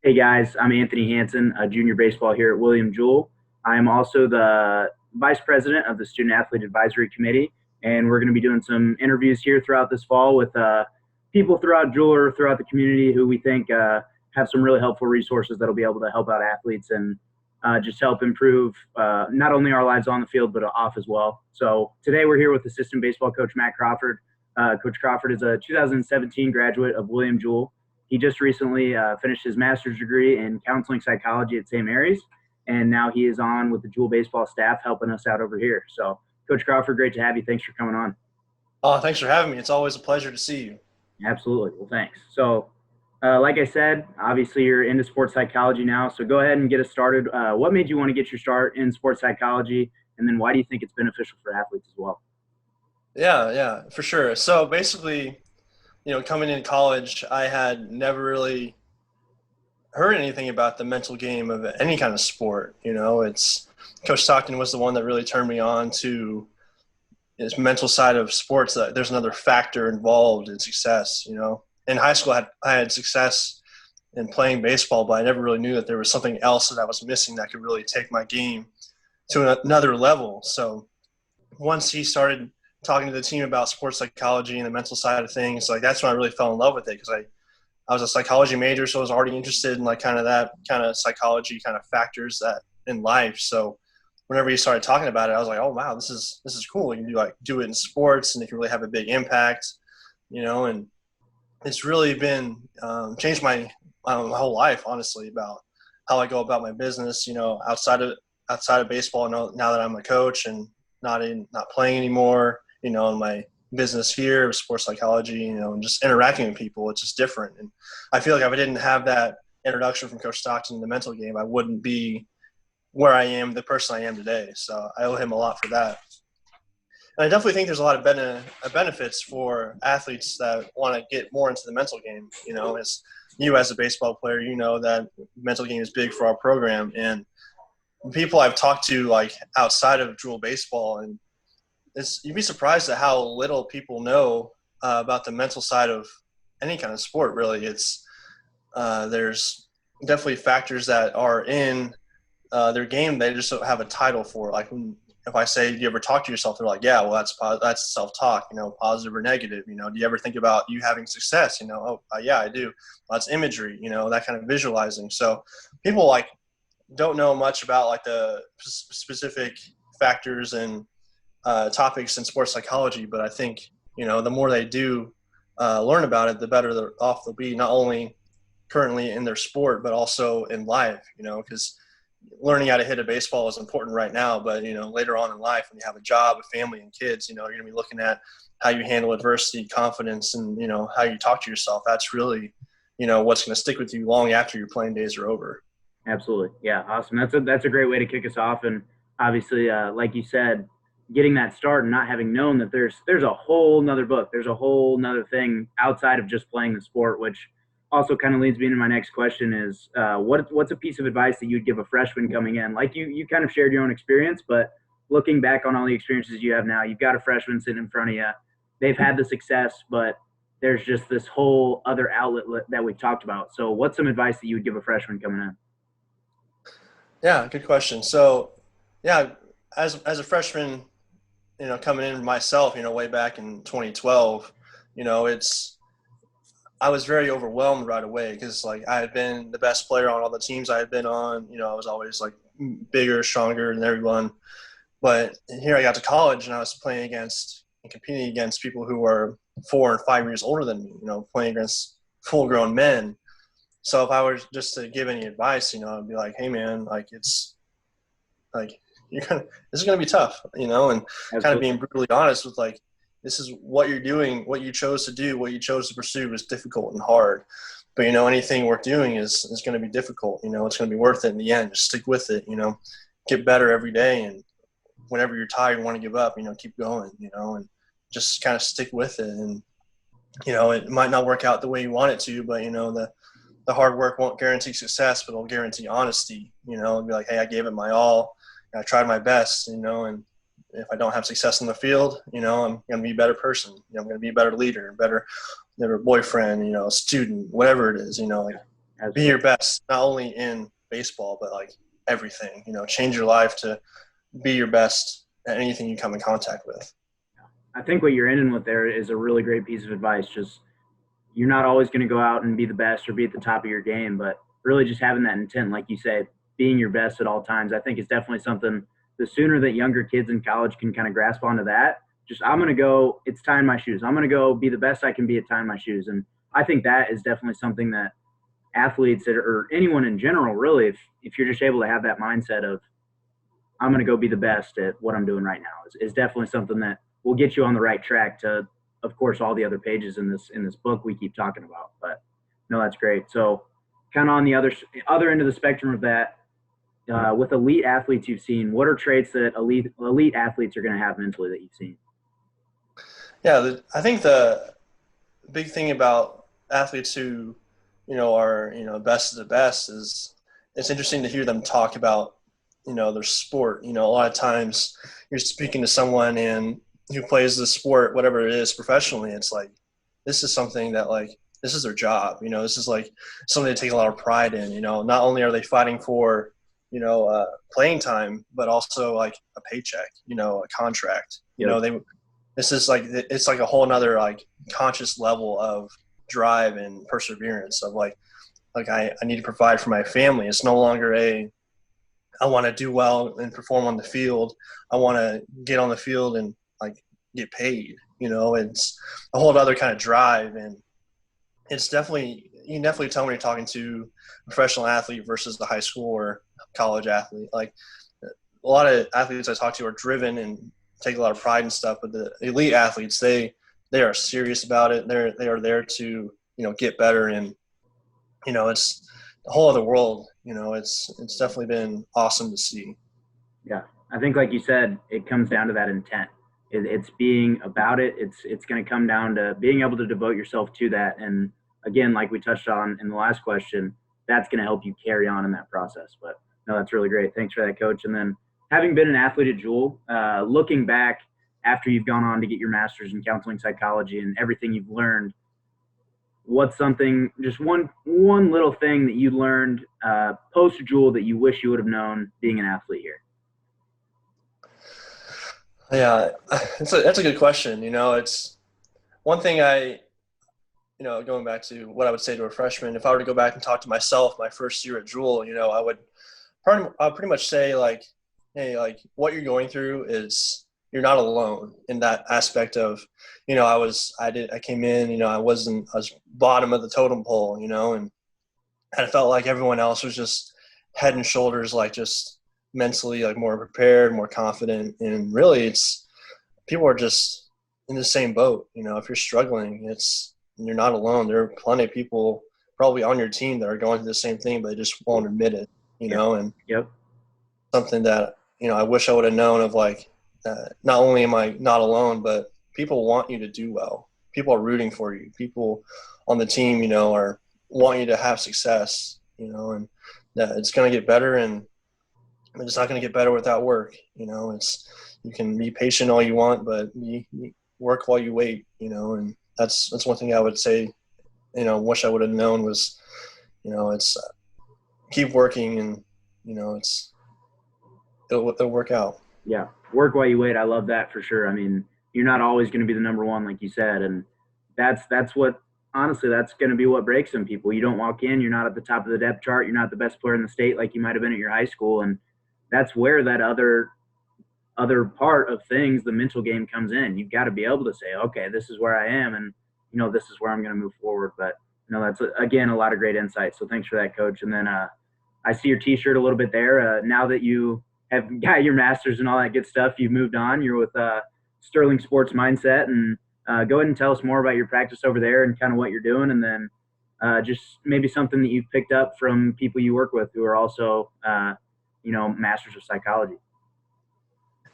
Hey guys, I'm Anthony Hansen, a junior baseball here at William Jewell. I am also the vice president of the Student Athlete Advisory Committee, and we're going to be doing some interviews here throughout this fall with people throughout Jewell or throughout the community who we think have some really helpful resources that'll be able to help out athletes and just help improve not only our lives on the field but off as well. So today we're here with assistant baseball coach Matt Crawford. Coach Crawford is a 2017 graduate of William Jewell. He just recently finished his master's degree in counseling psychology at St. Mary's, and now he is on with the Jewell baseball staff helping us out over here. So, Coach Crawford, great to have you. Thanks for coming on. Oh, thanks for having me. It's always a pleasure to see you. Absolutely. Well, thanks. So, like I said, obviously you're into sports psychology now. So go ahead and get us started. What made you want to get your start in sports psychology, and then why do you think it's beneficial for athletes as well? Yeah, for sure. So basically, coming into college, I had never really heard anything about the mental game of any kind of sport. It's Coach Stockton was the one that really turned me on to this mental side of sports, that there's another factor involved in success. In high school, I had success in playing baseball, but I never really knew that there was something else that I was missing that could really take my game to another level. So once he started talking to the team about sports psychology and the mental side of things, like that's when I really fell in love with it, because I was a psychology major, so I was already interested in like kind of that kind of psychology kind of factors that in life. So whenever he started talking about it, I was like, oh wow, this is cool. You can do it in sports, and it can really have a big impact, and it's really been changed my whole life, honestly, about how I go about my business, outside of baseball. Now that I'm a coach and not playing anymore, in my business here with sports psychology, and just interacting with people, it's just different. And I feel like if I didn't have that introduction from Coach Stockton in the mental game, I wouldn't be where I am, the person I am today. So I owe him a lot for that. And I definitely think there's a lot of benefits for athletes that want to get more into the mental game. As a baseball player, that mental game is big for our program. And people I've talked to, like outside of Jewell baseball, and you'd be surprised at how little people know about the mental side of any kind of sport. Really, there's definitely factors that are in their game they just don't have a title for. Like if I say, "Do you ever talk to yourself?" They're like, "Yeah, well, that's self-talk, positive or negative. Do you ever think about you having success? Yeah, I do. Well, that's imagery, that kind of visualizing." So people like don't know much about like the specific factors and topics in sports psychology, but I think the more they do learn about it, the better off they'll be, not only currently in their sport but also in life. Because learning how to hit a baseball is important right now, but later on in life, when you have a job, a family, and kids, you're going to be looking at how you handle adversity, confidence, and how you talk to yourself. That's really what's going to stick with you long after your playing days are over. Absolutely. Yeah, awesome. That's a great way to kick us off. And obviously, like you said, getting that start and not having known that there's a whole nother book, there's a whole nother thing outside of just playing the sport, which also kind of leads me into my next question is what's a piece of advice that you'd give a freshman coming in? Like you kind of shared your own experience, but looking back on all the experiences you have now, you've got a freshman sitting in front of you. They've had the success, but there's just this whole other outlet that we've talked about. So what's some advice that you would give a freshman coming in? Yeah, good question. So, yeah, as a freshman, coming in myself, way back in 2012, it's I was very overwhelmed right away, because like I had been the best player on all the teams I had been on. I was always like bigger, stronger than everyone. But here I got to college, and I was playing against and competing against people who were 4 and 5 years older than me. Playing against full-grown men. So if I were just to give any advice, I'd be like, hey man, like it's like this is gonna be tough, and kind of Absolutely. being brutally honest with like, this is what you're doing, what you chose to do, what you chose to pursue is difficult and hard. But anything worth doing is gonna be difficult. It's gonna be worth it in the end. Just stick with it, get better every day, and whenever you're tired and want to give up, keep going, and just kind of stick with it. And it might not work out the way you want it to, but the hard work won't guarantee success, but it'll guarantee honesty, and be like, hey, I gave it my all. I tried my best, and if I don't have success in the field, I'm going to be a better person. I'm going to be a better leader, better boyfriend, student, whatever it is, like be your best, not only in baseball, but like everything, change your life to be your best at anything you come in contact with. I think what you're ending with there is a really great piece of advice. Just you're not always going to go out and be the best or be at the top of your game, but really just having that intent, like you say, being your best at all times, I think is definitely something. The sooner that younger kids in college can kind of grasp onto that, just I'm going to go, it's tying my shoes. I'm going to go be the best I can be at tying my shoes. And I think that is definitely something that athletes or anyone in general, really, if you're just able to have that mindset of, I'm going to go be the best at what I'm doing right now, is definitely something that will get you on the right track to, of course, all the other pages in this book we keep talking about. But no, that's great. So kind of on the other end of the spectrum of that, with elite athletes you've seen, what are traits that elite athletes are going to have mentally that you've seen? Yeah, I think the big thing about athletes who, are, best of the best is it's interesting to hear them talk about, their sport. A lot of times you're speaking to someone who plays the sport, whatever it is, professionally. It's like, this is something that, like, this is their job. This is like something they take a lot of pride in. Not only are they fighting for, playing time, but also like a paycheck, a contract. Yep. This is like, it's like a whole nother like conscious level of drive and perseverance of like I need to provide for my family. It's no longer I want to do well and perform on the field. I want to get on the field and like get paid. It's a whole other kind of drive, and it's definitely, you can definitely tell when you're talking to a professional athlete versus the high school or college athlete. Like, a lot of athletes I talk to are driven and take a lot of pride and stuff, but the elite athletes, they are serious about it. They are there to, get better, and it's a whole other world. It's definitely been awesome to see. Yeah, I think like you said, it comes down to that intent. It's being about it. It's going to come down to being able to devote yourself to that. And again, like we touched on in the last question, that's going to help you carry on in that process. But no, that's really great. Thanks for that, Coach. And then having been an athlete at Jewell, looking back after you've gone on to get your master's in counseling psychology and everything you've learned, what's something, just one little thing that you learned post Jewell that you wish you would have known being an athlete here? Yeah, that's a good question. It's one thing going back to what I would say to a freshman, if I were to go back and talk to myself my first year at Jewell, I would pretty much say like, hey, like what you're going through is, you're not alone in that aspect of, I came in, I was bottom of the totem pole, and I felt like everyone else was just head and shoulders, like just mentally like more prepared, more confident. And really people are just in the same boat. If you're struggling, you're not alone. There are plenty of people probably on your team that are going through the same thing, but they just won't admit it, and Yep. something that, I wish I would have known of, like, not only am I not alone, but people want you to do well. People are rooting for you. People on the team, are want you to have success, and it's going to get better, and it's not going to get better without work. You can be patient all you want, but you work while you wait, and that's one thing I would say, wish I would have known was, it's keep working, and, it'll work out. Yeah. Work while you wait. I love that for sure. I mean, you're not always going to be the number one, like you said. And that's what, honestly, that's going to be what breaks some people. You don't walk in, you're not at the top of the depth chart. You're not the best player in the state like you might have been at your high school. And that's where that other part of things, the mental game comes in. You've got to be able to say, okay, this is where I am. And, this is where I'm going to move forward. But, that's, again, a lot of great insight. So thanks for that, Coach. And then I see your T-shirt a little bit there. Now that you have got your master's and all that good stuff, you've moved on. You're with Sterling Sports Mindset. And go ahead and tell us more about your practice over there and kind of what you're doing. And then just maybe something that you've picked up from people you work with who are also, masters of psychology.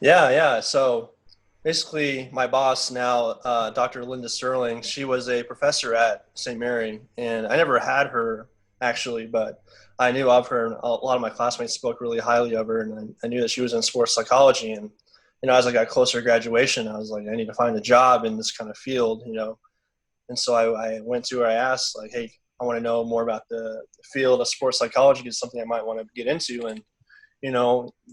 Yeah. So basically my boss now, Dr. Linda Sterling, she was a professor at St. Mary, and I never had her actually, but I knew of her, and a lot of my classmates spoke really highly of her, and I knew that she was in sports psychology. And, as I got closer to graduation, I was like, I need to find a job in this kind of field, And so I went to her, I asked, like, hey, I want to know more about the field of sports psychology. Is something I might want to get into. And,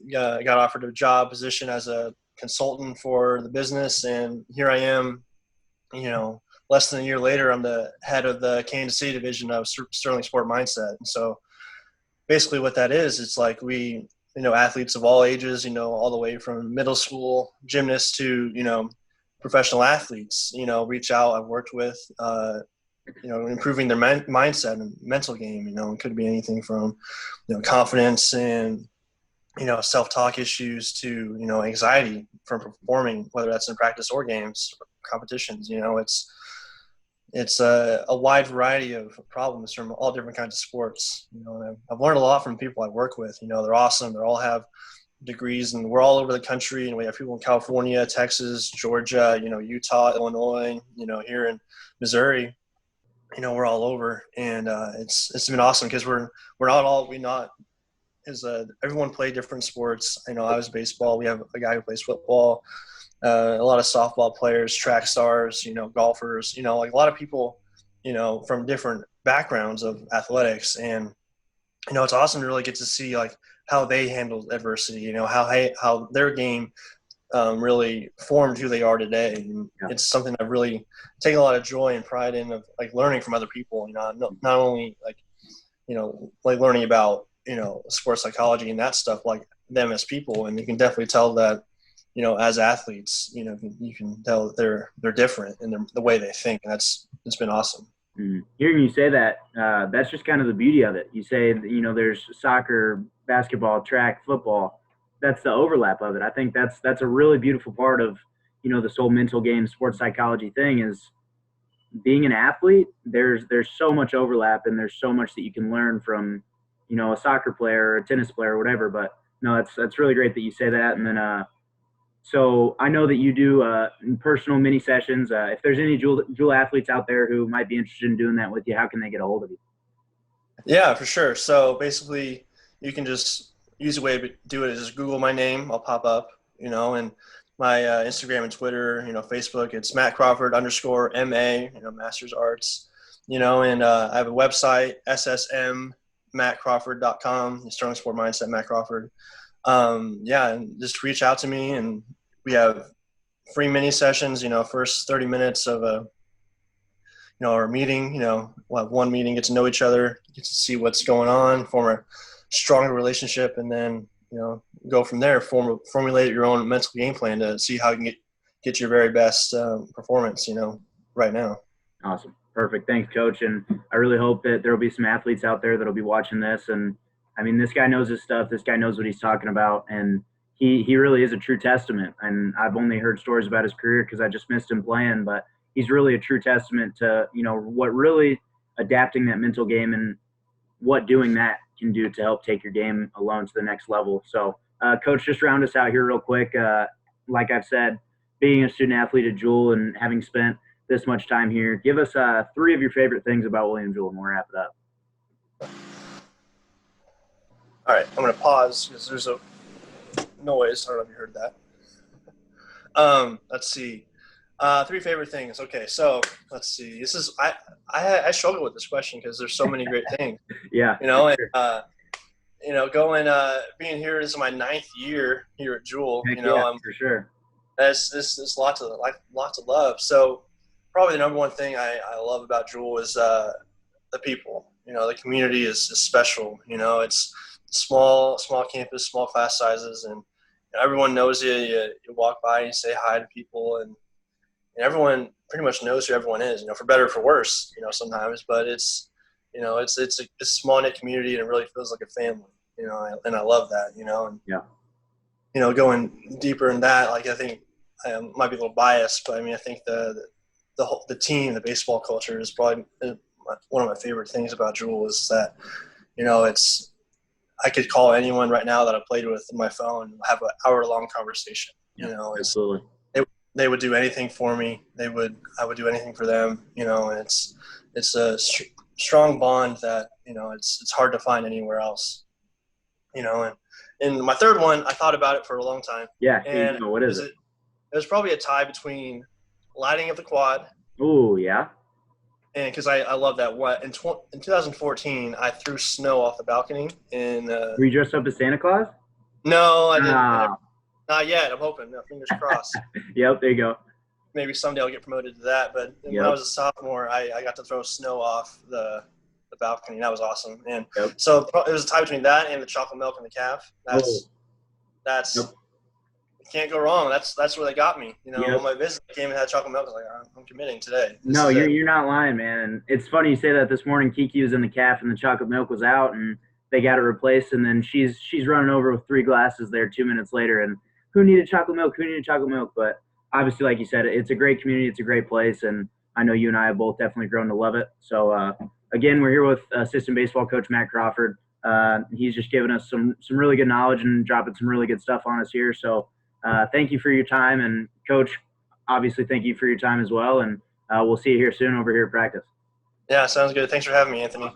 got offered a job position as a consultant for the business. And here I am, less than a year later, I'm the head of the Kansas City division of Sterling Sport Mindset. And so basically what that is, it's like we, athletes of all ages, all the way from middle school gymnasts to, professional athletes, reach out. I've worked with, improving their mindset and mental game, it could be anything from, confidence and, self-talk issues to, anxiety from performing, whether that's in practice or games, or competitions. It's a wide variety of problems from all different kinds of sports. And I've learned a lot from people I work with. They're awesome. They all have degrees, and we're all over the country. And we have people in California, Texas, Georgia, Utah, Illinois, here in Missouri. We're all over, and it's been awesome because everyone play different sports. I was baseball. We have a guy who plays football. A lot of softball players, track stars, golfers, like a lot of people, from different backgrounds of athletics. And, it's awesome to really get to see like how they handled adversity, how their game really formed who they are today. And it's something I've really taken a lot of joy and pride in, of like learning from other people, not only like, like learning about, sports psychology and that stuff, like them as people. And you can definitely tell that, as athletes, you can tell that they're different in the way they think. And it's been awesome. Hearing you say that, that's just kind of the beauty of it. You say, there's soccer, basketball, track, football. That's the overlap of it. I think that's a really beautiful part of, this whole mental game, sports psychology thing is being an athlete. There's so much overlap, and there's so much that you can learn from, a soccer player or a tennis player or whatever. But no, that's really great that you say that. And then, so I know that you do personal mini sessions. If there's any Jewell athletes out there who might be interested in doing that with you, how can they get a hold of you? Yeah, for sure. So basically, you can just use a way to do it is just Google my name. I'll pop up, and my Instagram and Twitter, Facebook. It's Matt Crawford _MA, Master's Arts, and I have a website, ssmmattcrawford.com, Sterling Sport Mindset, Matt Crawford. And just reach out to me, and we have free mini sessions, first 30 minutes of our meeting, we'll have one meeting, get to know each other, get to see what's going on, form a stronger relationship, and then, go from there, formulate your own mental game plan to see how you can get your very best performance, right now. Awesome. Perfect. Thanks, Coach. And I really hope that there will be some athletes out there that will be watching this. And I mean, this guy knows his stuff. This guy knows what he's talking about. And he really is a true testament. And I've only heard stories about his career because I just missed him playing, but he's really a true testament to, what really adapting that mental game and what doing that can do to help take your game alone to the next level. So, Coach, just round us out here real quick. Like I've said, being a student athlete at Jewell and having spent this much time here, give us 3 of your favorite things about William Jewell, and we'll wrap it up. All right, I'm going to pause because there's a noise. I don't know if you heard that. Let's see. 3 favorite things. Okay, so let's see. This is I struggle with this question because there's so many great things. Yeah. Being here, this is my 9th year here at Jewell. For sure. There's lots of love. So probably the number one thing I love about Jewell is the people. The community is special. It's small campus, small class sizes, and everyone knows you. You walk by and you say hi to people, and everyone pretty much knows who everyone is. For better or for worse. Sometimes, but it's it's a small knit community, and it really feels like a family. And I love that. And going deeper in that, like I think I might be a little biased, but I think the team, the baseball culture is probably one of my favorite things about Jewell is that, I could call anyone right now that I played with on my phone and have an hour-long conversation. Absolutely. They would do anything for me. I would do anything for them. And it's a strong bond that it's hard to find anywhere else. And my third one, I thought about it for a long time. Yeah. And what is it? It was probably a tie between lighting of the quad. Oh, yeah. and because I love that. In 2014, I threw snow off the balcony. Were you dressed up as Santa Claus? No, I didn't. Ah. Not yet. I'm hoping. No, fingers crossed. Yep, there you go. Maybe someday I'll get promoted to that. But when I was a sophomore, I got to throw snow off the balcony. That was awesome. And so it was a tie between that and the chocolate milk and the calf. That's you can't go wrong. That's where they got me. On my visit, I came and had chocolate milk. I was like, I'm committing today. No, you're not lying, man. And it's funny you say that. This morning, Kiki was in the calf and the chocolate milk was out, and they got it replaced. And then she's running over with 3 glasses there 2 minutes later. And who needed chocolate milk? Who needed chocolate milk? But obviously, like you said, it's a great community. It's a great place. And I know you and I have both definitely grown to love it. So, again, we're here with assistant baseball coach Matt Crawford. He's just given us some really good knowledge and dropping some really good stuff on us here. So thank you for your time. And, Coach, obviously thank you for your time as well. And we'll see you here soon over here at practice. Yeah, sounds good. Thanks for having me, Anthony.